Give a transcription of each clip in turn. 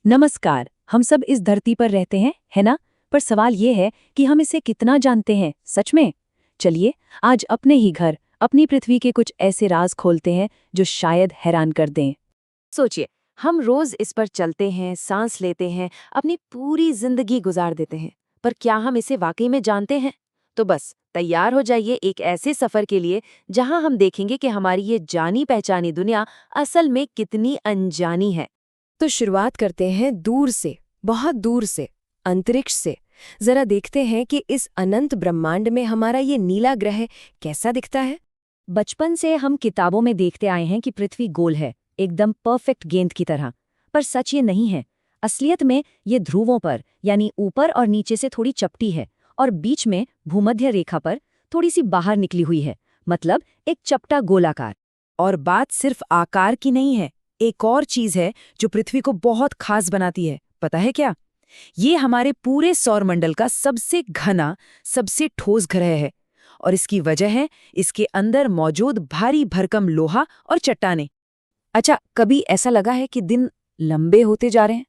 नमस्कार। हम सब इस धरती पर रहते हैं, है ना? पर सवाल ये है कि हम इसे कितना जानते हैं सच में। चलिए आज अपने ही घर, अपनी पृथ्वी के कुछ ऐसे राज खोलते हैं जो शायद हैरान कर दें। सोचिए, हम रोज इस पर चलते हैं, सांस लेते हैं, अपनी पूरी जिंदगी गुजार देते हैं, पर क्या हम इसे वाकई में जानते हैं? तो बस तैयार हो जाइए एक ऐसे सफर के लिए जहां हम देखेंगे कि हमारी ये जानी पहचानी दुनिया असल में कितनी अनजानी है। तो शुरुआत करते हैं दूर से, बहुत दूर से, अंतरिक्ष से। जरा देखते हैं कि इस अनंत ब्रह्मांड में हमारा ये नीला ग्रह कैसा दिखता है। बचपन से हम किताबों में देखते आए हैं कि पृथ्वी गोल है, एकदम परफेक्ट गेंद की तरह। पर सच ये नहीं है। असलियत में ये ध्रुवों पर, यानी ऊपर और नीचे से थोड़ी चपटी है, और बीच में भूमध्य रेखा पर थोड़ी सी बाहर निकली हुई है। मतलब एक चपटा गोलाकार। और बात सिर्फ आकार की नहीं है, एक और चीज है जो पृथ्वी को बहुत खास बनाती है। पता है क्या? ये हमारे पूरे सौरमंडल का सबसे घना, सबसे ठोस ग्रह है। और इसकी वजह है इसके अंदर मौजूद भारी भरकम लोहा और चट्टानें। अच्छा, कभी ऐसा लगा है कि दिन लंबे होते जा रहे हैं?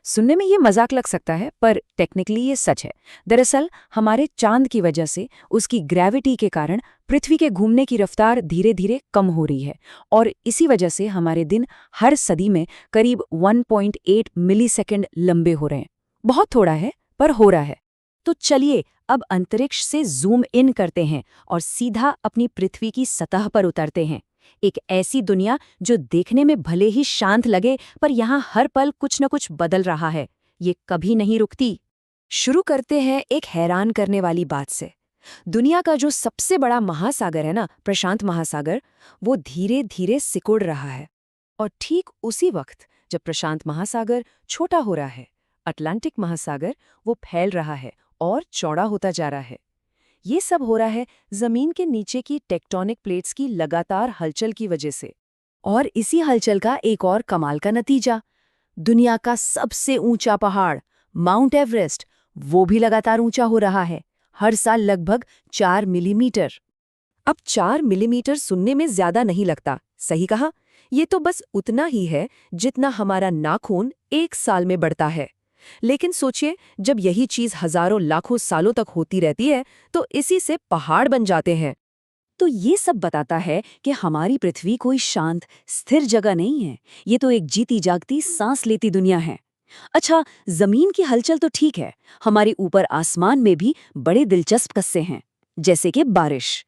सुनने में ये मजाक लग सकता है, पर टेक्निकली ये सच है। दरअसल हमारे चांद की वजह से, उसकी ग्रेविटी के कारण पृथ्वी के घूमने की रफ्तार धीरे धीरे कम हो रही है, और इसी वजह से हमारे दिन हर सदी में करीब 1.8 मिलीसेकंड लंबे हो रहे हैं। बहुत थोड़ा है, पर हो रहा है। तो चलिए अब अंतरिक्ष से जूम इन करते हैं और सीधा अपनी पृथ्वी की सतह पर उतरते हैं। एक ऐसी दुनिया जो देखने में भले ही शांत लगे, पर यहाँ हर पल कुछ न कुछ बदल रहा है। ये कभी नहीं रुकती। शुरू करते हैं एक हैरान करने वाली बात से। दुनिया का जो सबसे बड़ा महासागर है ना, प्रशांत महासागर, वो धीरे धीरे सिकुड़ रहा है। और ठीक उसी वक्त जब प्रशांत महासागर छोटा हो रहा है, अटलांटिक महासागर वो फैल रहा है और चौड़ा होता जा रहा है। ये सब हो रहा है जमीन के नीचे की टेक्टोनिक प्लेट्स की लगातार हलचल की वजह से। और इसी हलचल का एक और कमाल का नतीजा, दुनिया का सबसे ऊंचा पहाड़ माउंट एवरेस्ट, वो भी लगातार ऊंचा हो रहा है, हर साल लगभग 4 मिलीमीटर। अब 4 मिलीमीटर सुनने में ज्यादा नहीं लगता, सही कहा? ये तो बस उतना ही है जितना हमारा नाखून एक साल में बढ़ता है। लेकिन सोचिए, जब यही चीज हजारों लाखों सालों तक होती रहती है, तो इसी से पहाड़ बन जाते हैं। तो ये सब बताता है कि हमारी पृथ्वी कोई शांत, स्थिर जगह नहीं है। ये तो एक जीती जागती, सांस लेती दुनिया है। अच्छा, जमीन की हलचल तो ठीक है, हमारे ऊपर आसमान में भी बड़े दिलचस्प किस्से हैं। जैसे कि बारिश।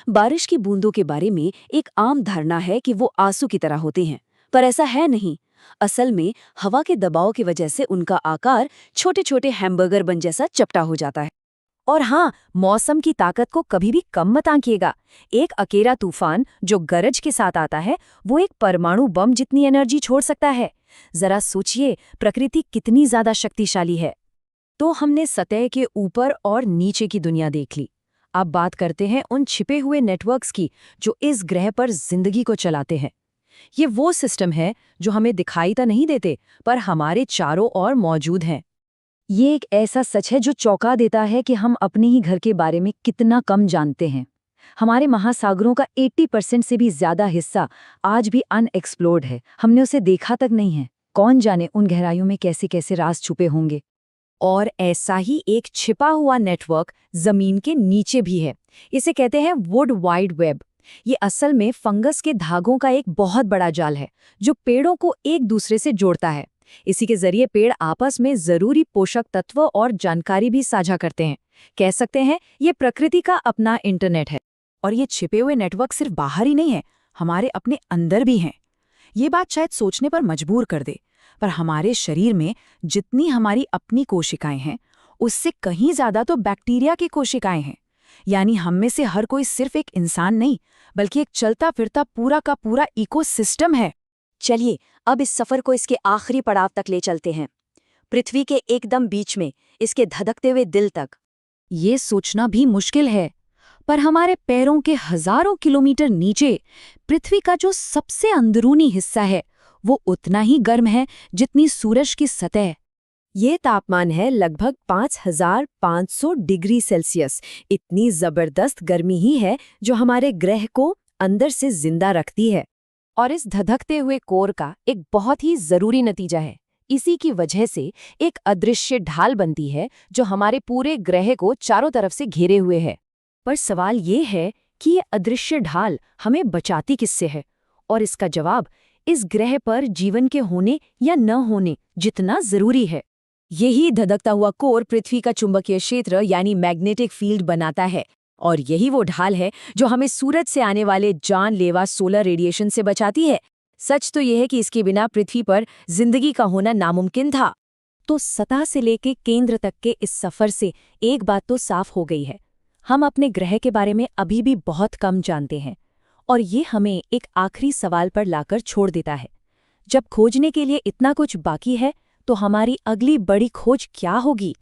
बारिश की बूंदों के बारे में एक आम धारणा है कि वो आंसू की तरह होती हैं, पर ऐसा है नहीं। असल में हवा के दबाव की वजह से उनका आकार छोटे छोटे हैमबर्गर बन जैसा चपटा हो जाता है। और हाँ, मौसम की ताकत को कभी भी कम मत आंकिएगा। एक अकेला तूफान जो गरज के साथ आता है, वो एक परमाणु बम जितनी एनर्जी छोड़ सकता है। जरा सोचिए, प्रकृति कितनी ज्यादा शक्तिशाली है। तो हमने सतह के ऊपर और नीचे की दुनिया देख ली। अब बात करते हैं उन छिपे हुए नेटवर्क्स की जो इस ग्रह पर जिंदगी को चलाते हैं। ये वो सिस्टम है जो हमें दिखाई तो नहीं देते, पर हमारे चारों ओर मौजूद हैं। ये एक ऐसा सच है जो चौंका देता है कि हम अपने ही घर के बारे में कितना कम जानते हैं। हमारे महासागरों का 80% से भी ज्यादा हिस्सा आज भी अनएक्सप्लोर्ड है, हमने उसे देखा तक नहीं है। कौन जाने उन गहराइयों में कैसे कैसे राज छुपे होंगे। और ऐसा ही एक छिपा हुआ नेटवर्क जमीन के नीचे भी है। इसे कहते हैं वुड वाइड वेब। ये असल में फंगस के धागों का एक बहुत बड़ा जाल है जो पेड़ों को एक दूसरे से जोड़ता है। इसी के जरिए पेड़ आपस में जरूरी पोषक तत्व और जानकारी भी साझा करते हैं। कह सकते हैं ये प्रकृति का अपना इंटरनेट है। और ये छिपे हुए नेटवर्क सिर्फ बाहर ही नहीं है, हमारे अपने अंदर भी हैं। ये बात शायद सोचने पर मजबूर कर दे, पर हमारे शरीर में जितनी हमारी अपनी कोशिकाएं हैं, उससे कहीं ज्यादा तो बैक्टीरिया की कोशिकाएं हैं। यानी हम में से हर कोई सिर्फ एक इंसान नहीं, बल्कि एक चलता फिरता पूरा का पूरा इकोसिस्टम है। चलिए अब इस सफर को इसके आखिरी पड़ाव तक ले चलते हैं, पृथ्वी के एकदम बीच में, इसके धधकते हुए दिल तक। ये सोचना भी मुश्किल है, पर हमारे पैरों के हजारों किलोमीटर नीचे पृथ्वी का जो सबसे अंदरूनी हिस्सा है, वो उतना ही गर्म है जितनी सूरज की सतह। ये तापमान है लगभग 5500 डिग्री सेल्सियस। इतनी जबरदस्त गर्मी ही है जो हमारे ग्रह को अंदर से जिंदा रखती है। और इस धधकते हुए कोर का एक बहुत ही जरूरी नतीजा है, इसी की वजह से एक अदृश्य ढाल बनती है जो हमारे पूरे ग्रह को चारों तरफ से घेरे हुए है। पर सवाल ये है कि ये अदृश्य ढाल हमें बचाती किससे है? और इसका जवाब इस ग्रह पर जीवन के होने या न होने जितना जरूरी है। यही धधकता हुआ कोर पृथ्वी का चुंबकीय क्षेत्र यानी मैग्नेटिक फील्ड बनाता है, और यही वो ढाल है जो हमें सूरज से आने वाले जानलेवा सोलर रेडिएशन से बचाती है। सच तो यह है कि इसके बिना पृथ्वी पर जिंदगी का होना नामुमकिन था। तो सतह से लेके केंद्र तक के इस सफर से एक बात तो साफ हो गई है, हम अपने ग्रह के बारे में अभी भी बहुत कम जानते हैं। और ये हमें एक आखिरी सवाल पर लाकर छोड़ देता है, जब खोजने के लिए इतना कुछ बाकी है तो हमारी अगली बड़ी खोज क्या होगी?